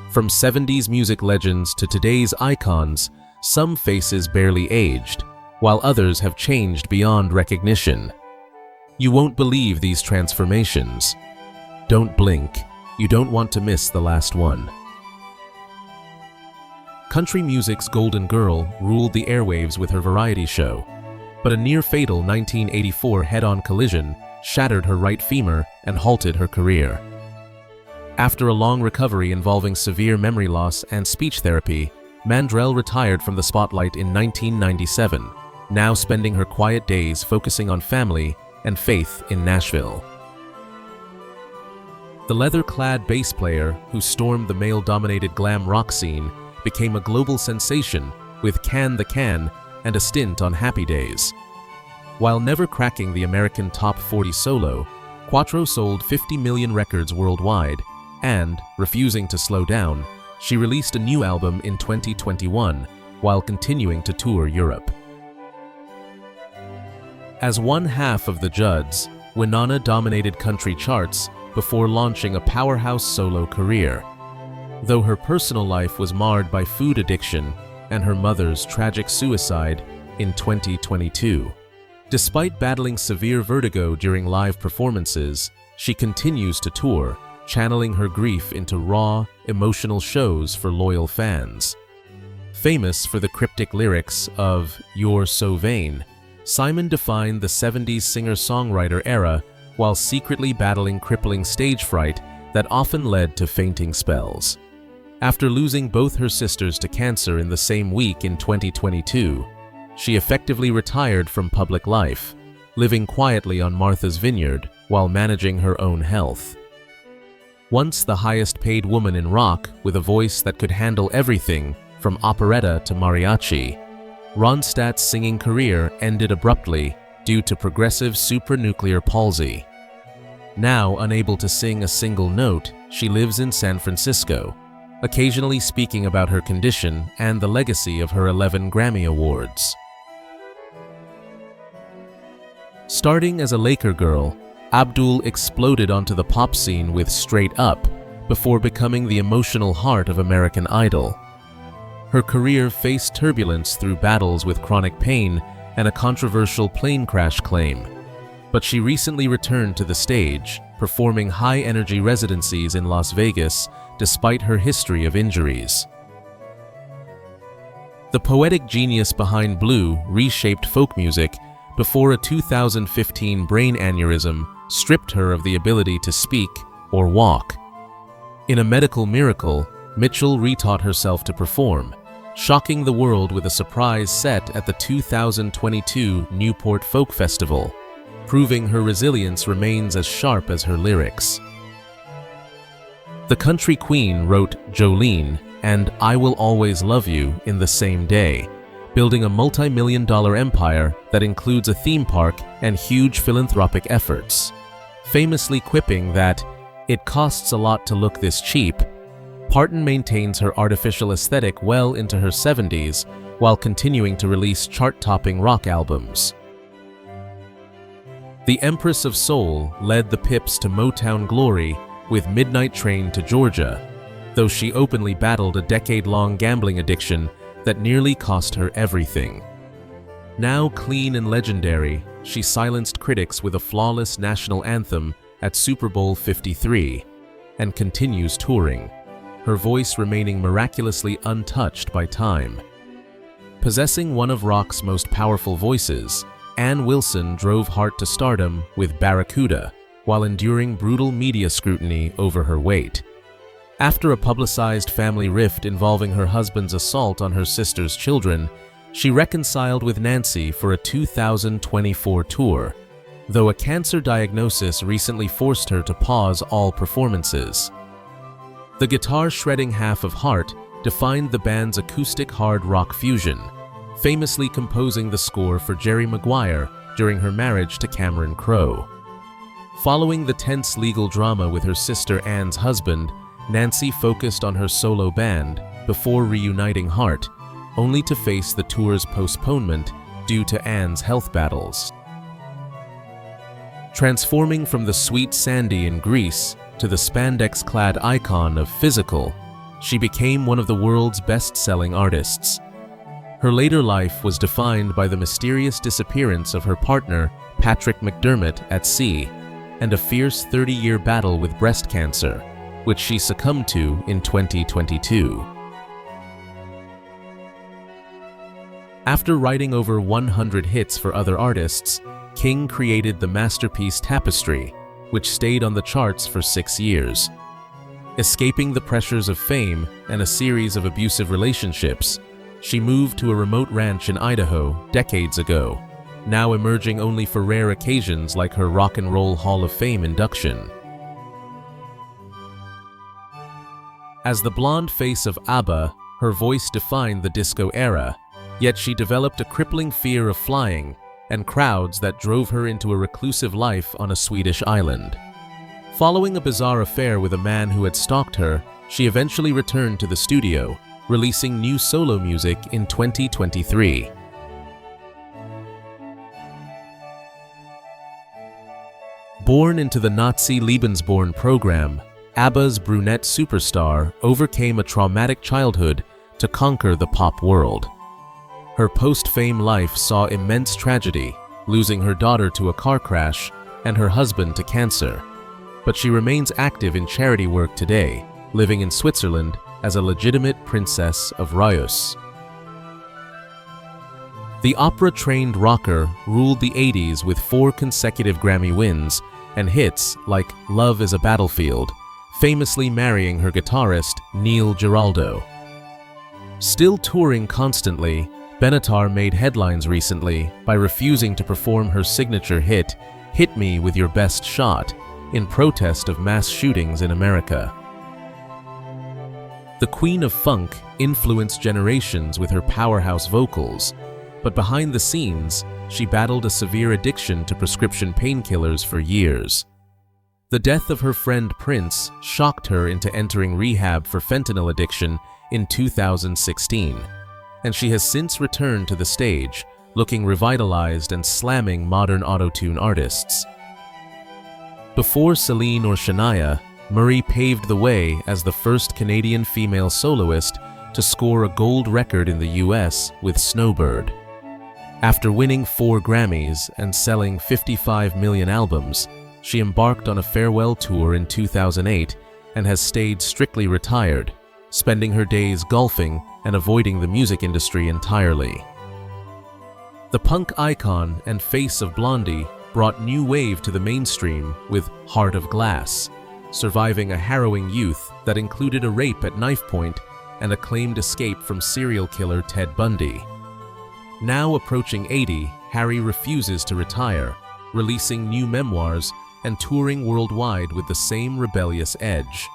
From 70s music legends to today's icons, some faces barely aged, while others have changed beyond recognition. You won't believe these transformations. Don't blink. You don't want to miss the last one. Country music's golden girl ruled the airwaves with her variety show, but a near-fatal 1984 head-on collision shattered her right femur and halted her career. After a long recovery involving severe memory loss and speech therapy, Mandrell retired from the spotlight in 1997, now spending her quiet days focusing on family and faith in Nashville. The leather-clad bass player who stormed the male-dominated glam rock scene became a global sensation with Can the Can and a stint on Happy Days. While never cracking the American Top 40 solo, Quattro sold 50 million records worldwide, and, refusing to slow down, she released a new album in 2021 while continuing to tour Europe. As one half of the Judds, Winona dominated country charts before launching a powerhouse solo career. Though her personal life was marred by food addiction and her mother's tragic suicide in 2022. Despite battling severe vertigo during live performances, she continues to tour, channeling her grief into raw, emotional shows for loyal fans. Famous for the cryptic lyrics of "You're So Vain," Simon defined the 70s singer-songwriter era while secretly battling crippling stage fright that often led to fainting spells. After losing both her sisters to cancer in the same week in 2022, she effectively retired from public life, living quietly on Martha's Vineyard while managing her own health. Once the highest-paid woman in rock with a voice that could handle everything from operetta to mariachi, Ronstadt's singing career ended abruptly due to progressive supranuclear palsy. Now unable to sing a single note, she lives in San Francisco, occasionally speaking about her condition and the legacy of her 11 Grammy Awards. Starting as a Laker girl, Abdul exploded onto the pop scene with Straight Up before becoming the emotional heart of American Idol. Her career faced turbulence through battles with chronic pain and a controversial plane crash claim, but she recently returned to the stage, performing high-energy residencies in Las Vegas despite her history of injuries. The poetic genius behind Blue reshaped folk music before a 2015 brain aneurysm stripped her of the ability to speak or walk. In a medical miracle, Mitchell retaught herself to perform, shocking the world with a surprise set at the 2022 Newport Folk Festival, proving her resilience remains as sharp as her lyrics. The country queen wrote Jolene and I Will Always Love You in the same day, building a multi-million-dollar empire that includes a theme park and huge philanthropic efforts. Famously quipping that, "It costs a lot to look this cheap," Parton maintains her artificial aesthetic well into her 70s while continuing to release chart-topping rock albums. The Empress of Soul led the Pips to Motown glory with Midnight Train to Georgia, though she openly battled a decade-long gambling addiction that nearly cost her everything. Now clean and legendary, she silenced critics with a flawless national anthem at Super Bowl 53 and continues touring, her voice remaining miraculously untouched by time. Possessing one of rock's most powerful voices, Ann Wilson drove Hart to stardom with Barracuda while enduring brutal media scrutiny over her weight. After a publicized family rift involving her husband's assault on her sister's children, she reconciled with Nancy for a 2024 tour, though a cancer diagnosis recently forced her to pause all performances. The guitar-shredding half of Hart defined the band's acoustic hard rock fusion, famously composing the score for Jerry Maguire during her marriage to Cameron Crowe. Following the tense legal drama with her sister Ann's husband, Nancy focused on her solo band before reuniting Hart, only to face the tour's postponement due to Ann's health battles. Transforming from the sweet Sandy in Grease to the spandex-clad icon of Physical, she became one of the world's best-selling artists. Her later life was defined by the mysterious disappearance of her partner, Patrick McDermott, at sea, and a fierce 30-year battle with breast cancer, which she succumbed to in 2022. After writing over 100 hits for other artists, King created the masterpiece Tapestry, which stayed on the charts for 6 years. Escaping the pressures of fame and a series of abusive relationships, she moved to a remote ranch in Idaho decades ago, now emerging only for rare occasions like her Rock and Roll Hall of Fame induction. As the blonde face of ABBA, her voice defined the disco era, yet she developed a crippling fear of flying and crowds that drove her into a reclusive life on a Swedish island. Following a bizarre affair with a man who had stalked her, she eventually returned to the studio, releasing new solo music in 2023. Born into the Nazi Lebensborn program, ABBA's brunette superstar overcame a traumatic childhood to conquer the pop world. Her post-fame life saw immense tragedy, losing her daughter to a car crash and her husband to cancer. But she remains active in charity work today, living in Switzerland as a legitimate princess of Reuss. The opera-trained rocker ruled the 80s with 4 consecutive Grammy wins and hits like Love is a Battlefield, famously marrying her guitarist Neil Giraldo. Still touring constantly, Benatar made headlines recently by refusing to perform her signature hit, Hit Me With Your Best Shot, in protest of mass shootings in America. The Queen of Funk influenced generations with her powerhouse vocals, but behind the scenes, she battled a severe addiction to prescription painkillers for years. The death of her friend Prince shocked her into entering rehab for fentanyl addiction in 2016, and she has since returned to the stage, looking revitalized and slamming modern auto-tune artists. Before Celine or Shania, Marie paved the way as the first Canadian female soloist to score a gold record in the US with Snowbird. After winning 4 Grammys and selling 55 million albums, she embarked on a farewell tour in 2008 and has stayed strictly retired, spending her days golfing and avoiding the music industry entirely. The punk icon and face of Blondie brought new wave to the mainstream with Heart of Glass, surviving a harrowing youth that included a rape at knife point and a claimed escape from serial killer Ted Bundy. Now approaching 80, Harry refuses to retire, releasing new memoirs and touring worldwide with the same rebellious edge.